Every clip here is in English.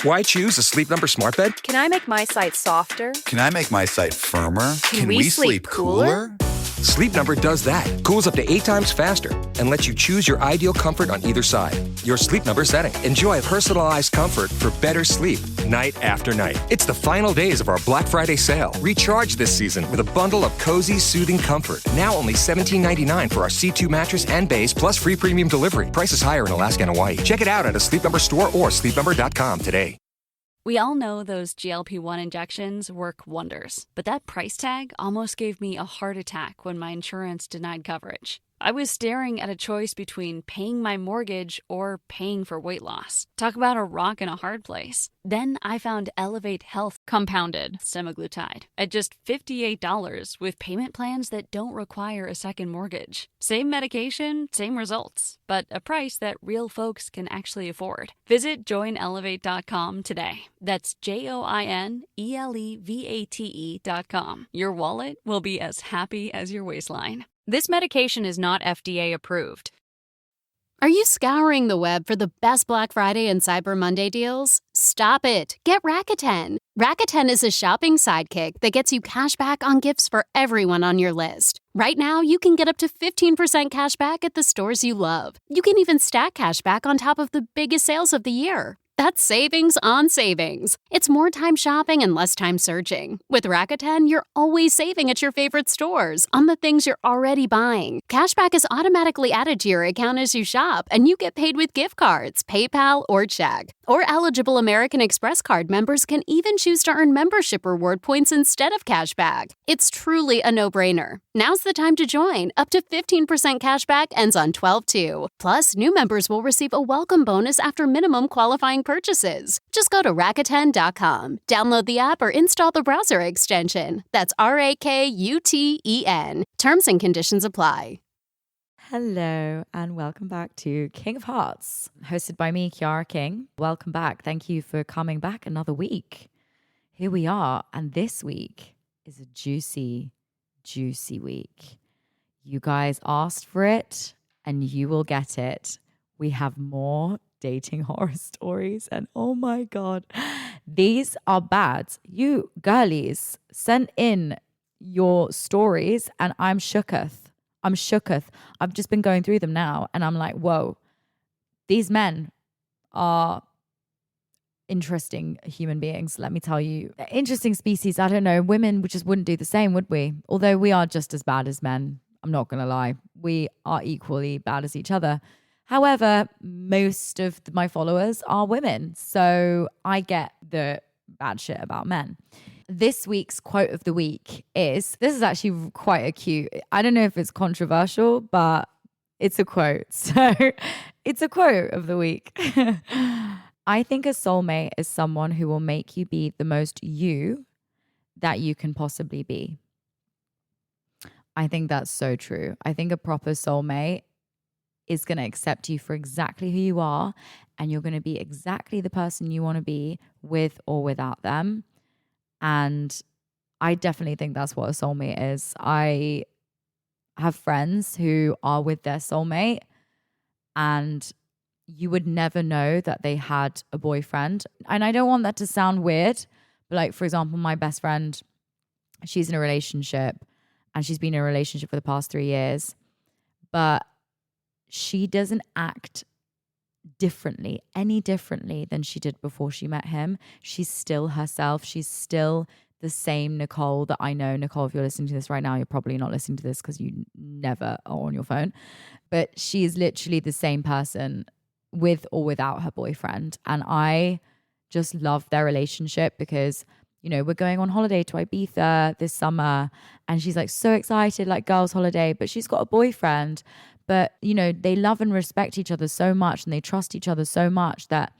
Why choose a Sleep Number smart bed? Can I make my site softer? Can I make my site firmer? Can we sleep cooler? Sleep Number does that. Cools up to 8 times faster and lets you choose your ideal comfort on either side. Your Sleep Number setting. Enjoy personalized comfort for better sleep night after night. It's the final days of our Black Friday sale. Recharge this season with a bundle of cozy, soothing comfort. Now only $17.99 for our C2 mattress and base, plus free premium delivery. Prices higher in Alaska and Hawaii. Check it out at a Sleep Number store or sleepnumber.com today. We all know those GLP-1 injections work wonders, but that price tag almost gave me a heart attack when my insurance denied coverage. I was staring at a choice between paying my mortgage or paying for weight loss. Talk about a rock and a hard place. Then I found Elevate Health compounded semaglutide at just $58 with payment plans that don't require a second mortgage. Same medication, same results, but a price that real folks can actually afford. Visit joinelevate.com today. That's JOINELEVATE.com. Your wallet will be as happy as your waistline. This medication is not FDA approved. Are you scouring the web for the best Black Friday and Cyber Monday deals? Stop it. Get Rakuten. Rakuten is a shopping sidekick that gets you cash back on gifts for everyone on your list. Right now, you can get up to 15% cash back at the stores you love. You can even stack cash back on top of the biggest sales of the year. That's savings on savings. It's more time shopping and less time searching. With Rakuten, you're always saving at your favorite stores on the things you're already buying. Cashback is automatically added to your account as you shop, and you get paid with gift cards, PayPal, or check. Or eligible American Express card members can even choose to earn membership reward points instead of cashback. It's truly a no-brainer. Now's the time to join. Up to 15% cashback ends on 12/2. Plus, new members will receive a welcome bonus after minimum qualifying purchases. Just go to Rakuten.com, download the app, or install the browser extension. That's RAKUTEN. Terms and conditions apply. Hello and welcome back to King of Hearts, hosted by me, Chiara King. Welcome back. Thank you for coming back another week. Here we are, and this week is a juicy, juicy week. You guys asked for it, and you will get it. We have more dating horror stories, and oh my God, these are bad. You girlies sent in your stories, and I'm shooketh. I've just been going through them now, and I'm like, whoa, these men are interesting human beings, let me tell you. Interesting species. I don't know. Women just wouldn't do the same, would we? Although we are just as bad as men. I'm not going to lie. We are equally bad as each other. However, most of my followers are women, so I get the bad shit about men. This week's quote of the week this is actually quite a cute, I don't know if it's controversial, but it's a quote. So it's a quote of the week. I think a soulmate is someone who will make you be the most you that you can possibly be. I think that's so true. I think a proper soulmate is going to accept you for exactly who you are, and you're going to be exactly the person you want to be with or without them. And I definitely think that's what a soulmate is. I have friends who are with their soulmate, and you would never know that they had a boyfriend. And I don't want that to sound weird, but like, for example, my best friend, she's in a relationship, and she's been in a relationship for the past 3 years, but she doesn't act any differently than she did before she met him. She's still herself. She's still the same Nicole that I know. Nicole, if you're listening to this right now, you're probably not listening to this because you never are on your phone. But she is literally the same person with or without her boyfriend. And I just love their relationship because, you know, we're going on holiday to Ibiza this summer, and she's like so excited, like girls' holiday, but she's got a boyfriend. But, you know, they love and respect each other so much, and they trust each other so much that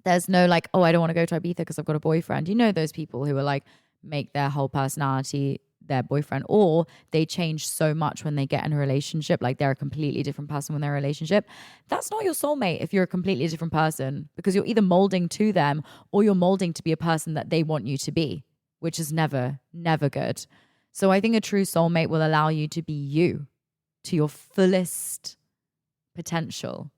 there's no like, oh, I don't want to go to Ibiza because I've got a boyfriend. You know, those people who are like, make their whole personality their boyfriend, or they change so much when they get in a relationship. Like they're a completely different person when they're in a relationship. That's not your soulmate if you're a completely different person, because you're either molding to them or you're molding to be a person that they want you to be, which is never, never good. So I think a true soulmate will allow you to be you, to your fullest potential.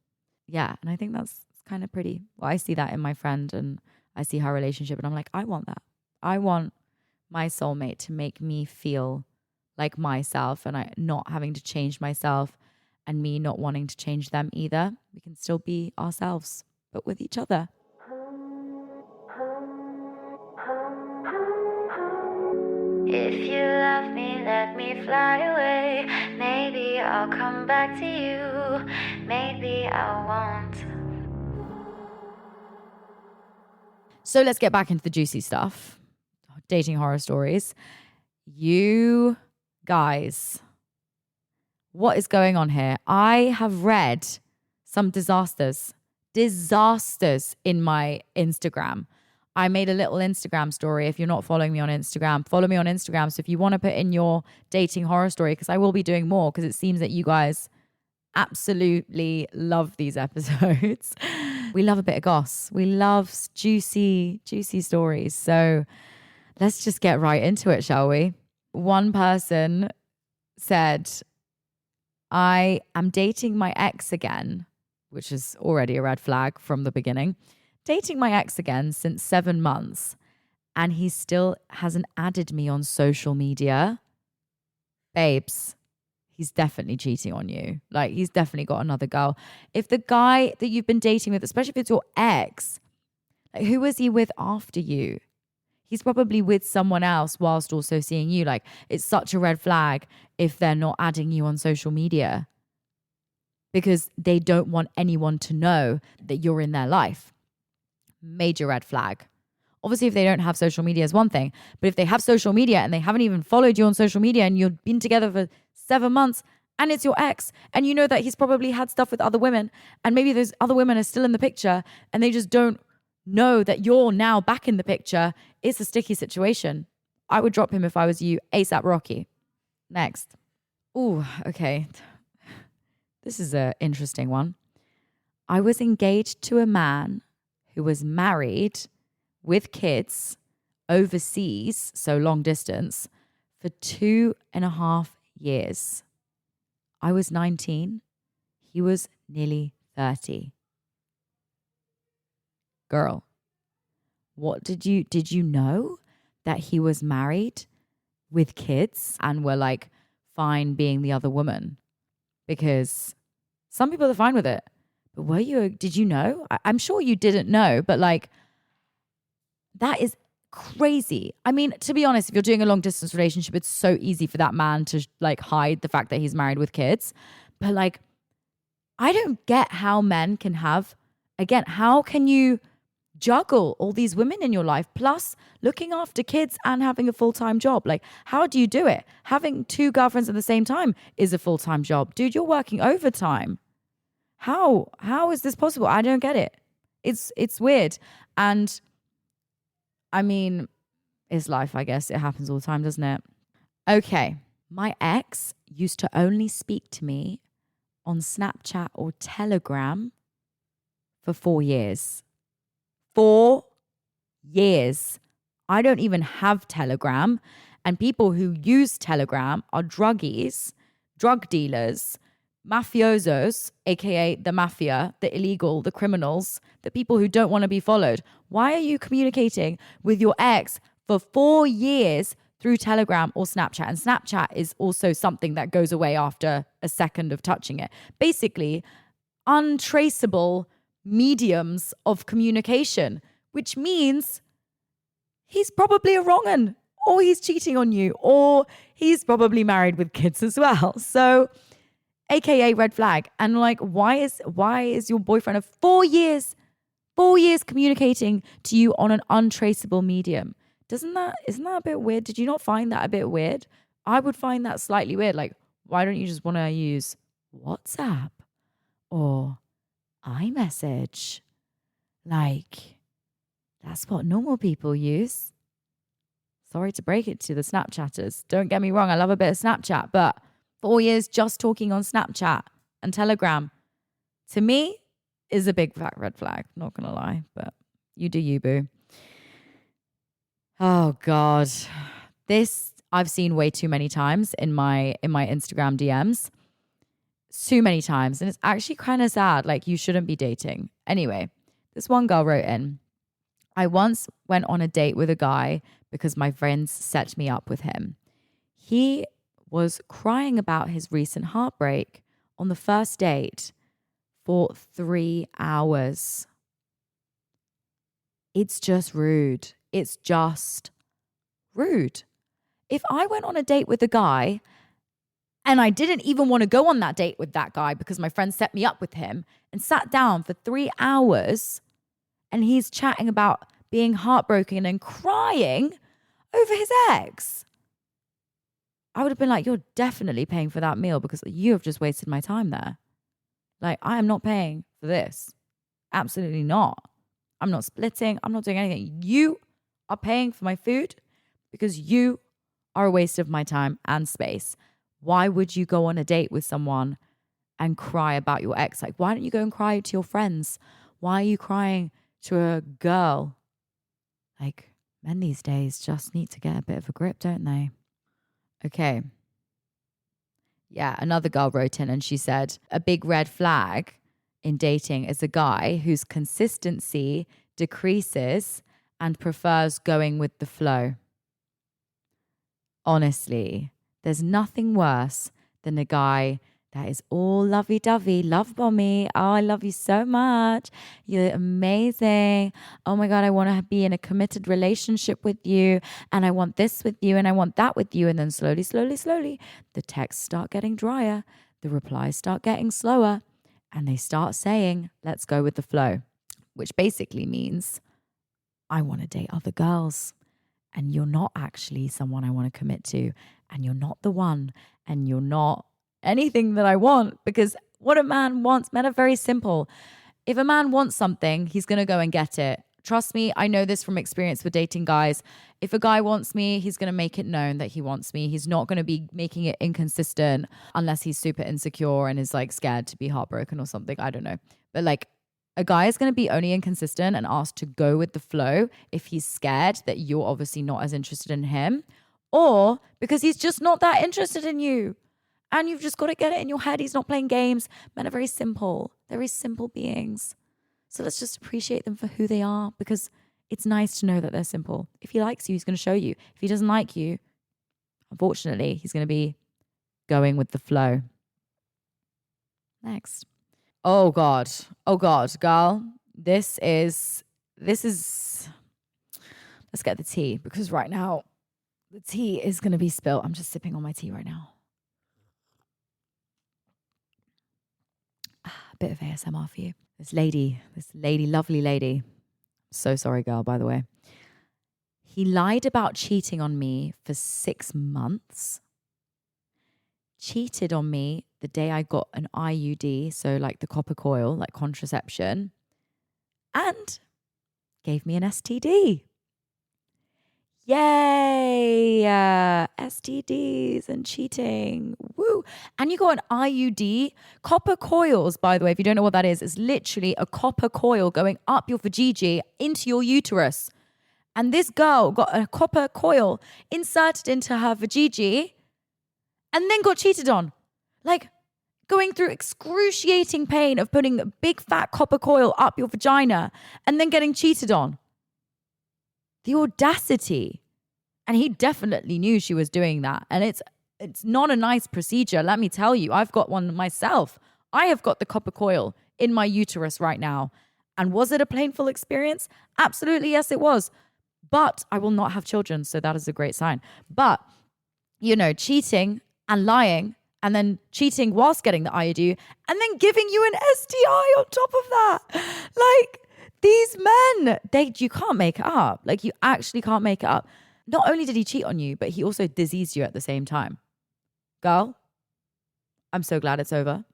Yeah, and I think that's kind of pretty. Well, I see that in my friend and I see her relationship and I'm like, I want that. I want my soulmate to make me feel like myself and I not having to change myself and me not wanting to change them either. We can still be ourselves, but with each other. If you love me, let me fly away. Maybe I'll come back to you. Maybe I won't. So let's get back into the juicy stuff. Dating horror stories. You guys, what is going on here? I have read some disasters in my Instagram. I made a little Instagram story. If you're not following me on Instagram, follow me on Instagram. So if you want to put in your dating horror story, because I will be doing more, because it seems that you guys absolutely love these episodes. We love a bit of goss. We love juicy stories. So let's just get right into it, shall we? One person said, I am dating my ex again, which is already a red flag from the beginning. Dating my ex again since 7 months, and he still hasn't added me on social media. Babes, he's definitely cheating on you. Like, he's definitely got another girl. If the guy that you've been dating with, especially if it's your ex, like, who was he with after you? He's probably with someone else whilst also seeing you. Like, it's such a red flag if they're not adding you on social media because they don't want anyone to know that you're in their life. Major red flag. Obviously, if they don't have social media is one thing, but if they have social media and they haven't even followed you on social media and you've been together for 7 months and it's your ex and you know that he's probably had stuff with other women and maybe those other women are still in the picture and they just don't know that you're now back in the picture, it's a sticky situation. I would drop him if I was you, ASAP Rocky. Next. Ooh, okay. This is an interesting one. I was engaged to a man who was married with kids overseas, so long distance, for 2.5 years. I was 19. He was nearly 30. Girl, what did you know that he was married with kids and were like fine being the other woman? Because some people are fine with it. But did you know? I'm sure you didn't know, but like, that is crazy. I mean, to be honest, if you're doing a long distance relationship, it's so easy for that man to like hide the fact that he's married with kids. But like, I don't get how men can how can you juggle all these women in your life, plus looking after kids and having a full-time job? Like, how do you do it? Having 2 girlfriends at the same time is a full-time job. Dude, you're working overtime. How is this possible? I don't get it. It's weird. And I mean, it's life, I guess. It happens all the time, doesn't it? Okay. My ex used to only speak to me on Snapchat or Telegram for 4 years. 4 years. I don't even have Telegram. And people who use Telegram are druggies, drug dealers, mafiosos, aka the mafia, the illegal, the criminals, the people who don't want to be followed. Why are you communicating with your ex for 4 years through Telegram or Snapchat? And Snapchat is also something that goes away after a second of touching it. Basically, untraceable mediums of communication, which means he's probably a wrong 'un, or he's cheating on you, or he's probably married with kids as well. So, AKA red flag. And like, why is your boyfriend of 4 years communicating to you on an untraceable medium? Isn't that a bit weird? Did you not find that a bit weird? I would find that slightly weird. Like, why don't you just want to use WhatsApp or iMessage? Like, that's what normal people use. Sorry to break it to the Snapchatters. Don't get me wrong, I love a bit of Snapchat, but 4 years just talking on Snapchat and Telegram, to me, is a big fat red flag. Not gonna lie, but you do you, boo. Oh God, this I've seen way too many times in my Instagram DMs. Too many times, and it's actually kind of sad. Like, you shouldn't be dating. Anyway, This one girl wrote in, I once went on a date with a guy because my friends set me up with him. He was crying about his recent heartbreak on the first date for 3 hours. It's just rude. It's just rude. If I went on a date with a guy and I didn't even want to go on that date with that guy because my friend set me up with him and sat down for 3 hours and he's chatting about being heartbroken and crying over his ex, I would have been like, you're definitely paying for that meal because you have just wasted my time there. Like, I am not paying for this. Absolutely not. I'm not splitting. I'm not doing anything. You are paying for my food because you are a waste of my time and space. Why would you go on a date with someone and cry about your ex? Like, why don't you go and cry to your friends? Why are you crying to a girl? Like, men these days just need to get a bit of a grip, don't they? Okay. Yeah, another girl wrote in and she said, a big red flag in dating is a guy whose consistency decreases and prefers going with the flow. Honestly, there's nothing worse than a guy that is all lovey-dovey, love bomby. Oh, I love you so much. You're amazing. Oh my God, I want to be in a committed relationship with you. And I want this with you and I want that with you. And then slowly, the texts start getting drier. The replies start getting slower. And they start saying, let's go with the flow. Which basically means, I want to date other girls. And you're not actually someone I want to commit to. And you're not the one. And you're not anything that I want, because what a man wants, men are very simple. If a man wants something, he's going to go and get it. Trust me, I know this from experience with dating guys. If a guy wants me, he's going to make it known that he wants me. He's not going to be making it inconsistent unless he's super insecure and is like scared to be heartbroken or something. I don't know. But like, a guy is going to be only inconsistent and asked to go with the flow if he's scared that you're obviously not as interested in him, or because he's just not that interested in you. And you've just got to get it in your head. He's not playing games. Men are very simple. They're very simple beings. So let's just appreciate them for who they are, because it's nice to know that they're simple. If he likes you, he's going to show you. If he doesn't like you, unfortunately, he's going to be going with the flow. Next. Oh God, girl. This is, let's get the tea, because right now the tea is going to be spilled. I'm just sipping on my tea right now. A bit of ASMR for you. This lady, lovely lady. So sorry, girl, by the way. He lied about cheating on me for 6 months. Cheated on me the day I got an IUD, so like the copper coil, like contraception, and gave me an STD. Yay! STDs and cheating. Woo! And you got an IUD. Copper coils, by the way, if you don't know what that is literally a copper coil going up your vajayjay into your uterus. And this girl got a copper coil inserted into her vajayjay and then got cheated on. Like, going through excruciating pain of putting a big fat copper coil up your vagina and then getting cheated on. The audacity. And he definitely knew she was doing that. And it's not a nice procedure, let me tell you. I've got one myself. I have got the copper coil in my uterus right now. And was it a painful experience? Absolutely, yes, it was. But I will not have children, so that is a great sign. But, you know, cheating and lying and then cheating whilst getting the IUD and then giving you an STI on top of that. Like, these men, you can't make it up. Like, you actually can't make it up. Not only did he cheat on you, but he also diseased you at the same time. Girl, I'm so glad it's over.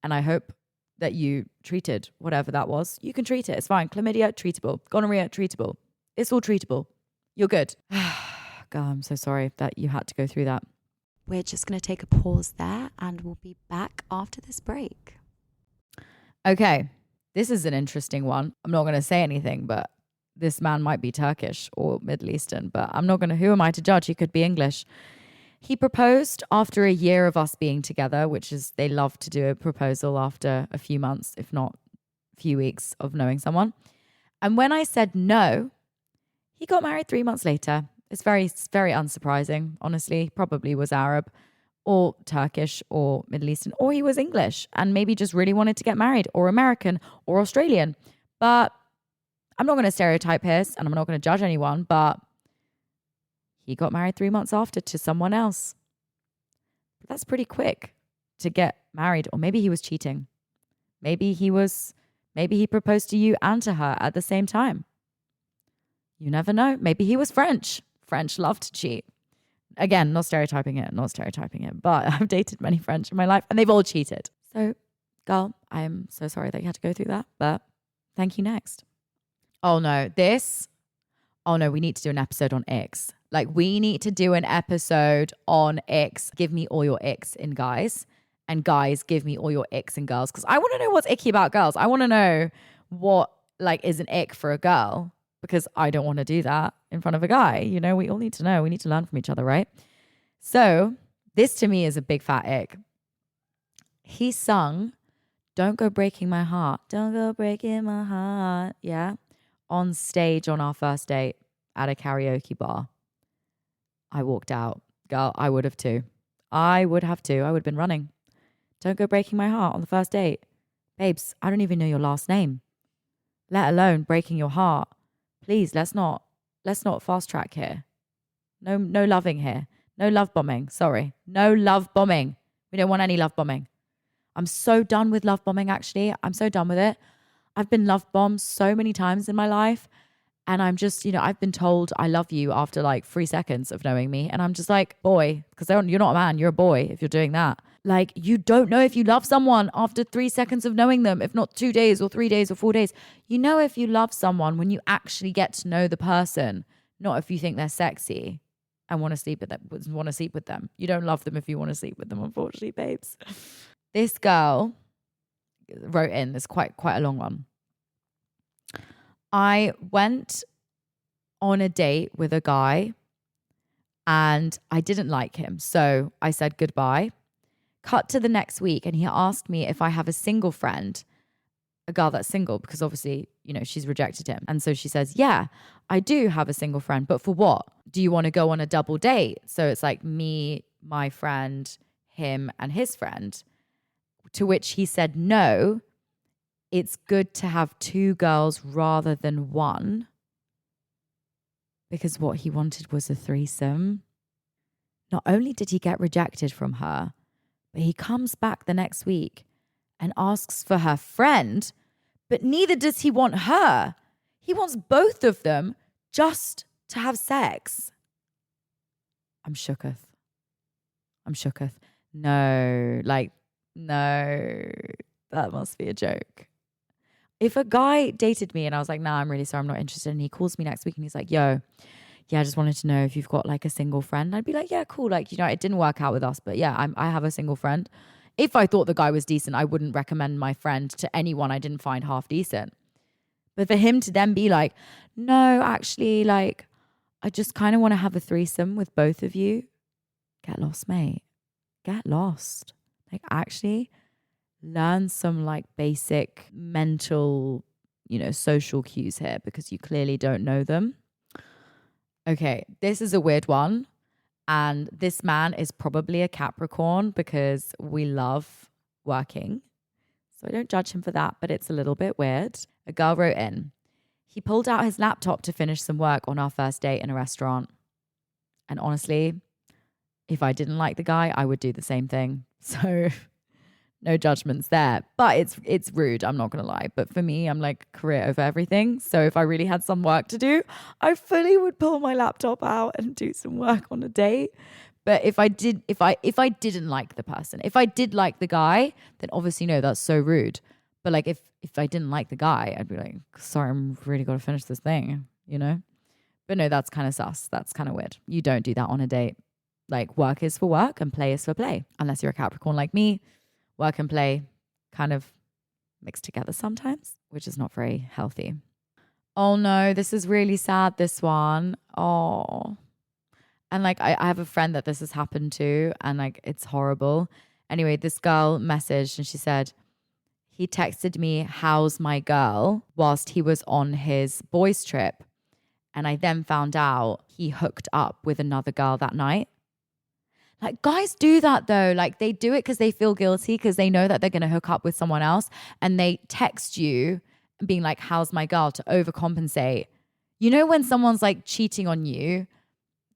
And I hope that you treated whatever that was. You can treat it. It's fine. Chlamydia, treatable. Gonorrhea, treatable. It's all treatable. You're good. Girl, I'm so sorry that you had to go through that. We're just going to take a pause there and we'll be back after this break. Okay. This is an interesting one. I'm not going to say anything, but this man might be Turkish or Middle Eastern, but I'm not going to, who am I to judge? He could be English. He proposed after a year of us being together, which is, they love to do a proposal after a few months, if not a few weeks of knowing someone. And when I said no, he got married 3 months later. It's very unsurprising, honestly. Probably was Arab or Turkish or Middle Eastern, or he was English and maybe just really wanted to get married, or American or Australian. But I'm not going to stereotype his, and I'm not going to judge anyone, but he got married 3 months after to someone else. That's pretty quick to get married. Or maybe he was cheating. Maybe he proposed to you and to her at the same time. You never know. Maybe he was French. French love to cheat. Again, not stereotyping it, but I've dated many French in my life and they've all cheated. So, girl, I am so sorry that you had to go through that, but thank you next. Oh no, we need to do an episode on icks. Like, we need to do an episode on icks. Give me all your icks in guys, and guys, give me all your icks in girls. Because I want to know what's icky about girls. I want to know what is an ick for a girl, because I don't want to do that in front of a guy. You know, we all need to know. We need to learn from each other, right? So this to me is a big fat ick. He sung "Don't Go Breaking My Heart." Don't go breaking my heart. Yeah. On stage on our first date at a karaoke bar. I walked out. Girl, I would have too. I would have been running. Don't go breaking my heart on the first date. Babes, I don't even know your last name, let alone breaking your heart. Please, let's not fast track here. No loving here. No love bombing. Sorry. No love bombing. We don't want any love bombing. I'm so done with love bombing, actually. I'm so done with it. I've been love bombed so many times in my life. And I'm just, I've been told I love you after 3 seconds of knowing me. And I'm just like, boy, because you're not a man, you're a boy if you're doing that. You don't know if you love someone after 3 seconds of knowing them, if not 2 days or 3 days or 4 days. You know if you love someone when you actually get to know the person, not if you think they're sexy and want to sleep with them. You don't love them if you want to sleep with them, unfortunately, babes. This girl wrote in, this quite a long one. I went on a date with a guy and I didn't like him. So I said goodbye. Cut to the next week and he asked me if I have a single friend, a girl that's single, because obviously, she's rejected him. And so she says, yeah, I do have a single friend, but for what? Do you want to go on a double date? So it's me, my friend, him and his friend. To which he said, no, it's good to have 2 girls rather than 1. Because what he wanted was a threesome. Not only did he get rejected from her, but he comes back the next week and asks for her friend, but neither does he want her. He wants both of them just to have sex. I'm shooketh. No, no, that must be a joke. If a guy dated me and I was like, nah, I'm really sorry, I'm not interested, and he calls me next week and he's like, yo, yeah, I just wanted to know if you've got a single friend. I'd be like, yeah, cool. it didn't work out with us, but yeah, I have a single friend. If I thought the guy was decent, I wouldn't recommend my friend to anyone I didn't find half decent. But for him to then be like, no, actually, I just kind of want to have a threesome with both of you. Get lost, mate. Get lost. Actually learn some basic mental, social cues here, because you clearly don't know them. Okay, this is a weird one. And this man is probably a Capricorn, because we love working. So I don't judge him for that, but it's a little bit weird. A girl wrote in, he pulled out his laptop to finish some work on our first date in a restaurant. And honestly, if I didn't like the guy, I would do the same thing. So no judgments there, but it's rude. I'm not going to lie. But for me, I'm career over everything. So if I really had some work to do, I fully would pull my laptop out and do some work on a date. But if I didn't like the person, if I did like the guy, then obviously no, that's so rude. But if I didn't like the guy, I'd be like, sorry, I'm really got to finish this thing, But no, that's kind of sus. That's kind of weird. You don't do that on a date. Work is for work and play is for play. Unless you're a Capricorn like me. Work and play kind of mixed together sometimes, which is not very healthy. Oh no, this is really sad, this one. Oh. And I have a friend that this has happened to, and it's horrible. Anyway, this girl messaged and she said, he texted me, "How's my girl?" whilst he was on his boys' trip. And I then found out he hooked up with another girl that night. Like, guys do that though. Like, they do it because they feel guilty because they know that they're going to hook up with someone else. And they text you being like, "How's my girl?" to overcompensate. You know, when someone's like cheating on you,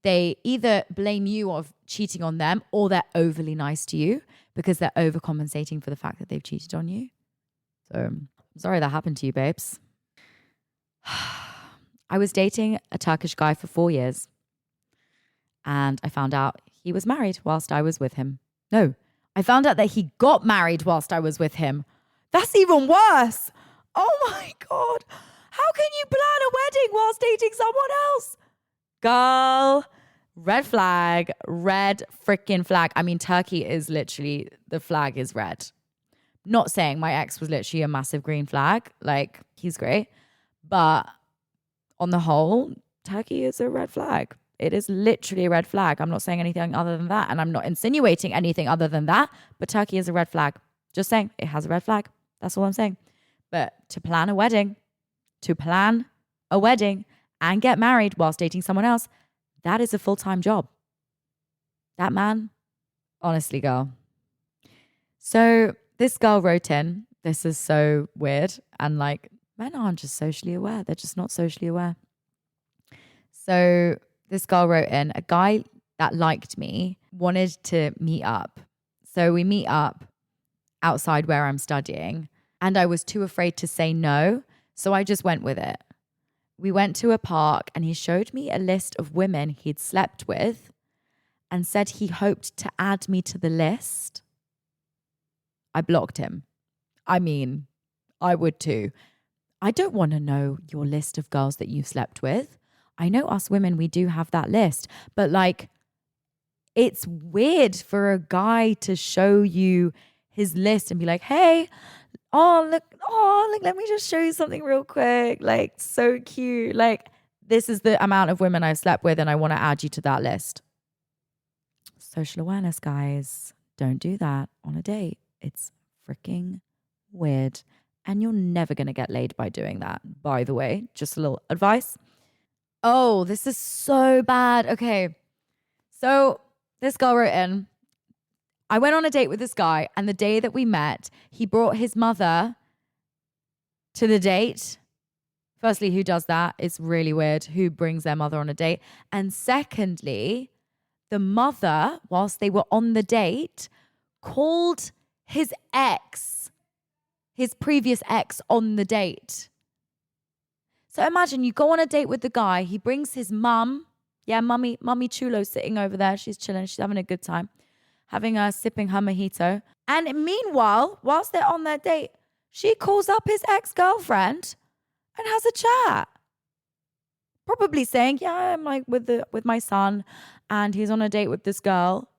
they either blame you of cheating on them or they're overly nice to you because they're overcompensating for the fact that they've cheated on you. So I'm sorry that happened to you, babes. I was dating a Turkish guy for 4 years and I found out he was married whilst I was with him. No, I found out that he got married whilst I was with him. That's even worse. Oh my God. How can you plan a wedding whilst dating someone else? Girl, red flag, red freaking flag. I mean, Turkey is literally, the flag is red. Not saying my ex was literally a massive green flag. Like, he's great. But on the whole, Turkey is a red flag. It is literally a red flag. I'm not saying anything other than that. And I'm not insinuating anything other than that. But Turkey is a red flag. Just saying, it has a red flag. That's all I'm saying. But to plan a wedding and get married whilst dating someone else, that is a full-time job. That man, honestly, girl. So this girl wrote in, this is so weird. And like, men aren't just socially aware. They're just not socially aware. So this girl wrote in, a guy that liked me wanted to meet up. So we meet up outside where I'm studying and I was too afraid to say no. So I just went with it. We went to a park and he showed me a list of women he'd slept with and said he hoped to add me to the list. I blocked him. I mean, I would too. I don't want to know your list of girls that you've slept with. I know us women, we do have that list, but like, it's weird for a guy to show you his list and be like, "Hey, look, let me just show you something real quick. Like, so cute. Like, this is the amount of women I've slept with and I want to add you to that list." Social awareness, guys. Don't do that on a date. It's freaking weird. And you're never going to get laid by doing that, by the way. Just a little advice. Oh, this is so bad. Okay. So this girl wrote in, I went on a date with this guy and the day that we met, he brought his mother to the date. Firstly, who does that? It's really weird. Who brings their mother on a date? And secondly, the mother, whilst they were on the date, called his ex, his previous ex, on the date. So imagine you go on a date with the guy. He brings his mum. Yeah, mummy Chulo sitting over there. She's chilling. She's having a good time. Sipping her mojito. And meanwhile, whilst they're on their date, she calls up his ex-girlfriend and has a chat. Probably saying, "Yeah, I'm like with my son and he's on a date with this girl."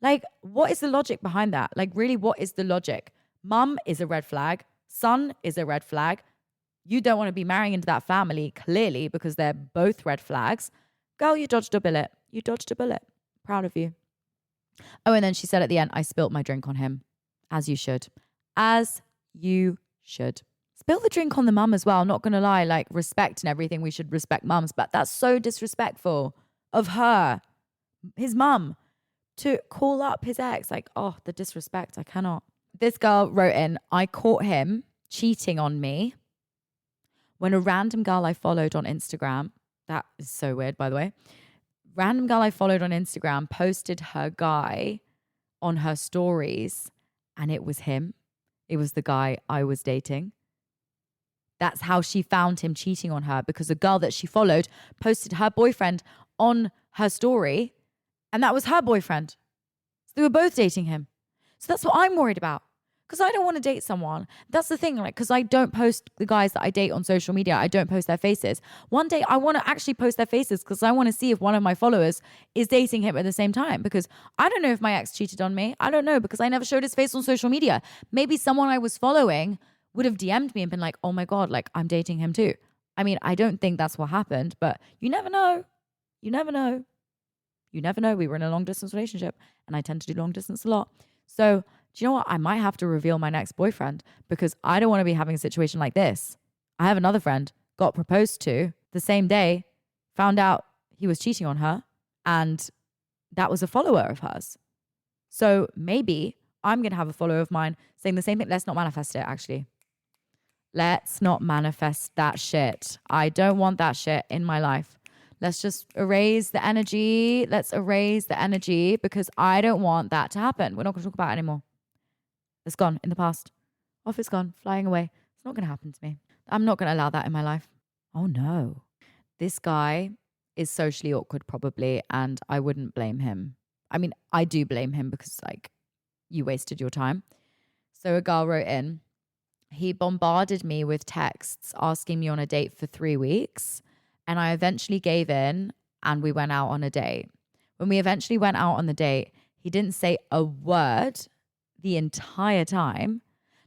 Like, what is the logic behind that? Like, really, what is the logic? Mum is a red flag. Son is a red flag. You don't want to be marrying into that family, clearly, because they're both red flags. Girl, you dodged a bullet. You dodged a bullet. Proud of you. Oh, and then she said at the end, "I spilt my drink on him." As you should. As you should. Spill the drink on the mum as well. Not going to lie, like, respect and everything. We should respect mums. But that's so disrespectful of her, his mum, to call up his ex. Like, oh, the disrespect. I cannot. This girl wrote in, I caught him cheating on me when a random girl I followed on Instagram, that is so weird, by the way, random girl I followed on Instagram posted her guy on her stories and it was him. It was the guy I was dating. That's how she found him cheating on her, because a girl that she followed posted her boyfriend on her story and that was her boyfriend. So they were both dating him. So that's what I'm worried about. Because I don't want to date someone. That's the thing, like, because I don't post the guys that I date on social media. I don't post their faces. One day I want to actually post their faces because I want to see if one of my followers is dating him at the same time. Because I don't know if my ex cheated on me. I don't know, because I never showed his face on social media. Maybe someone I was following would have DM'd me and been like, "Oh my God, like, I'm dating him too." I mean, I don't think that's what happened, but you never know. You never know. You never know. We were in a long distance relationship and I tend to do long distance a lot. So do you know what? I might have to reveal my next boyfriend because I don't want to be having a situation like this. I have another friend, got proposed to the same day, found out he was cheating on her, and that was a follower of hers. So maybe I'm going to have a follower of mine saying the same thing. Let's not manifest it, actually. Let's not manifest that shit. I don't want that shit in my life. Let's just erase the energy. Let's erase the energy because I don't want that to happen. We're not going to talk about it anymore. It's gone in the past. Off it's gone, flying away. It's not going to happen to me. I'm not going to allow that in my life. Oh no. This guy is socially awkward probably, and I wouldn't blame him. I mean, I do blame him because like you wasted your time. So a girl wrote in, he bombarded me with texts asking me on a date for 3 weeks. And I eventually gave in and we went out on a date. When we eventually went out on the date, he didn't say a word the entire time.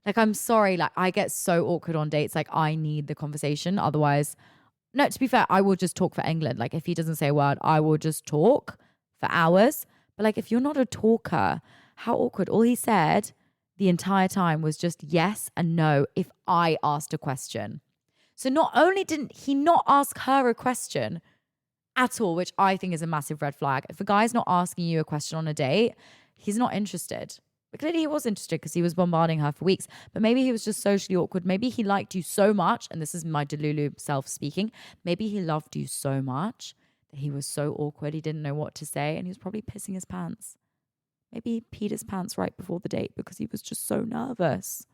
Like, I'm sorry, like I get so awkward on dates. Like I need the conversation. Otherwise, no, to be fair, I will just talk for England. Like if he doesn't say a word, I will just talk for hours. But like if you're not a talker, how awkward. All he said the entire time was just yes and no if I asked a question. So not only didn't he not ask her a question at all, which I think is a massive red flag. If a guy's not asking you a question on a date, he's not interested. But clearly he was interested because he was bombarding her for weeks. But maybe he was just socially awkward. Maybe he liked you so much, and this is my Delulu self speaking, maybe he loved you so much that he was so awkward he didn't know what to say and he was probably pissing his pants. Maybe he peed his pants right before the date because he was just so nervous.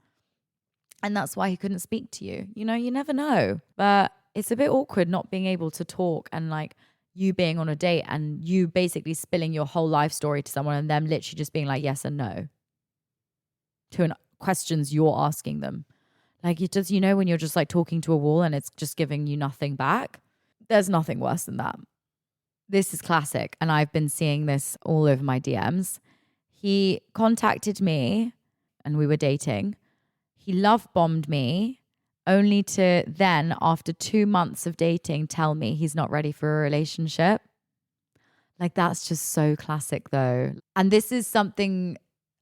And that's why he couldn't speak to you. You know, you never know. But it's a bit awkward not being able to talk and like you being on a date and you basically spilling your whole life story to someone and them literally just being like yes and no to questions you're asking them. Like you just, you know, when you're just like talking to a wall and it's just giving you nothing back. There's nothing worse than that. This is classic. And I've been seeing this all over my DMs. He contacted me and we were dating. He love bombed me only to then, after 2 months of dating, tell me he's not ready for a relationship. Like that's just so classic though. And this is something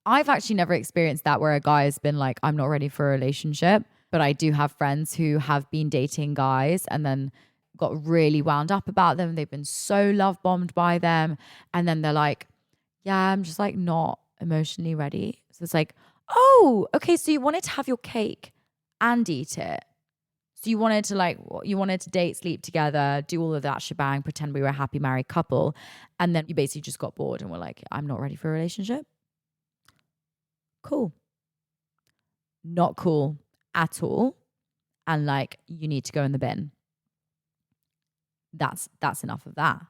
I've actually never experienced that where a guy has been like, I'm not ready for a relationship. But I do have friends who have been dating guys and then got really wound up about them. They've been so love bombed by them. And then they're like, yeah, I'm just like not emotionally ready. So it's like, oh, okay. So you wanted to have your cake and eat it. So you wanted to date, sleep together, do all of that shebang, pretend we were a happy married couple. And then you basically just got bored and were like, I'm not ready for a relationship. Cool. Not cool at all. And like, you need to go in the bin. That's enough of that.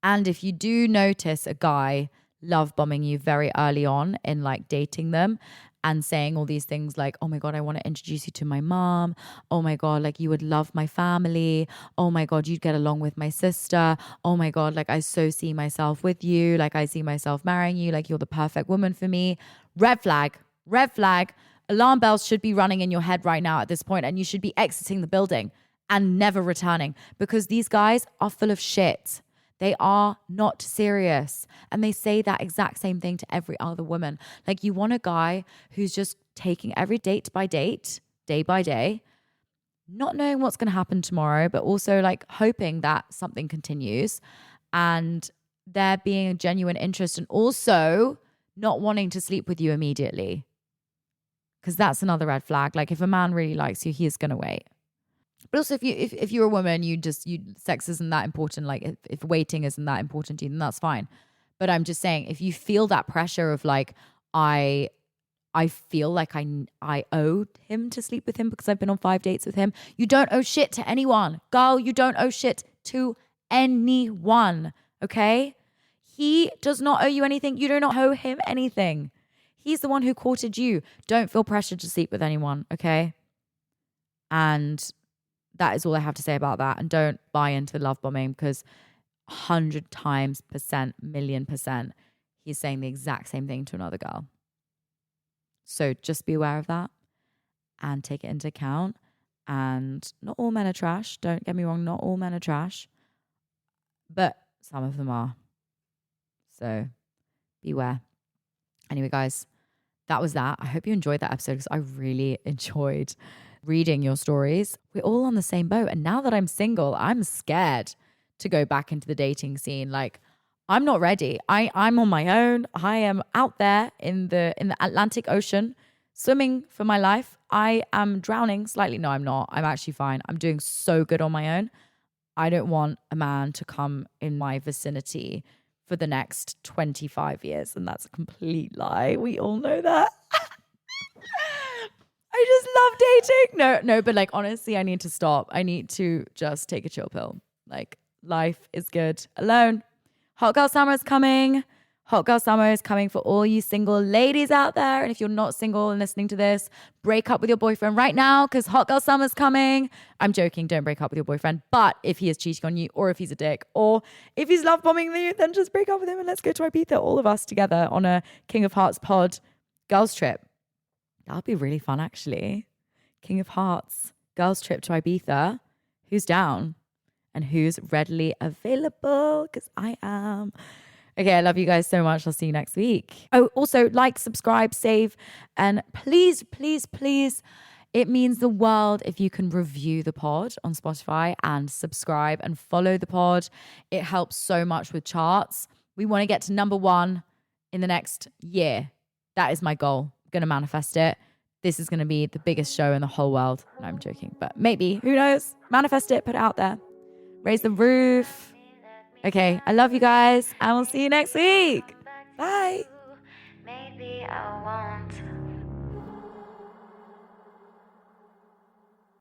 And if you do notice a guy love bombing you very early on in like dating them and saying all these things like, oh my God, I want to introduce you to my mom. Oh my God, like you would love my family. Oh my God, you'd get along with my sister. Oh my God, like I so see myself with you. Like I see myself marrying you. Like you're the perfect woman for me. Red flag, red flag. Alarm bells should be running in your head right now at this point, and you should be exiting the building and never returning because these guys are full of shit. They are not serious. And they say that exact same thing to every other woman. Like you want a guy who's just taking every date by date, day by day, not knowing what's going to happen tomorrow, but also like hoping that something continues and there being a genuine interest and also not wanting to sleep with you immediately. Because that's another red flag. Like if a man really likes you, he is going to wait. But also if you're a woman, sex isn't that important. Like if waiting isn't that important to you, then that's fine. But I'm just saying, if you feel that pressure of like, I feel like I owe him to sleep with him because I've been on 5 dates with him. You don't owe shit to anyone. Girl, you don't owe shit to anyone. Okay? He does not owe you anything. You do not owe him anything. He's the one who courted you. Don't feel pressured to sleep with anyone. Okay? And that is all I have to say about that. And don't buy into the love bombing because 100 times %, million %, he's saying the exact same thing to another girl. So just be aware of that and take it into account. And not all men are trash. Don't get me wrong. Not all men are trash. But some of them are. So beware. Anyway, guys, that was that. I hope you enjoyed that episode because I really enjoyed reading your stories. We're all on the same boat. And now that I'm single, I'm scared to go back into the dating scene. Like, I'm not ready. I'm on my own. I am out there in the Atlantic Ocean, swimming for my life. I am drowning slightly. No, I'm not. I'm actually fine. I'm doing so good on my own. I don't want a man to come in my vicinity for the next 25 years. And that's a complete lie. We all know that. I just love dating. No, but like, honestly, I need to stop. I need to just take a chill pill. Like, life is good alone. Hot Girl Summer is coming. Hot Girl Summer is coming for all you single ladies out there. And if you're not single and listening to this, break up with your boyfriend right now because Hot Girl Summer is coming. I'm joking. Don't break up with your boyfriend. But if he is cheating on you, or if he's a dick, or if he's love bombing you, then just break up with him and let's go to Ibiza, all of us together on a King of Hearts pod girls trip. That'll be really fun, actually. King of Hearts girls trip to Ibiza. Who's down? And who's readily available? Because I am. Okay, I love you guys so much. I'll see you next week. Oh, also, like, subscribe, save, and please, please, please, it means the world if you can review the pod on Spotify and subscribe and follow the pod. It helps so much with charts. We want to get to number 1 in the next year. That is my goal. I'm going to manifest it. This is going to be the biggest show in the whole world. No, I'm joking, but maybe. Who knows? Manifest it, put it out there. Raise the roof. Okay, I love you guys, and we'll see you next week. Bye. Maybe I want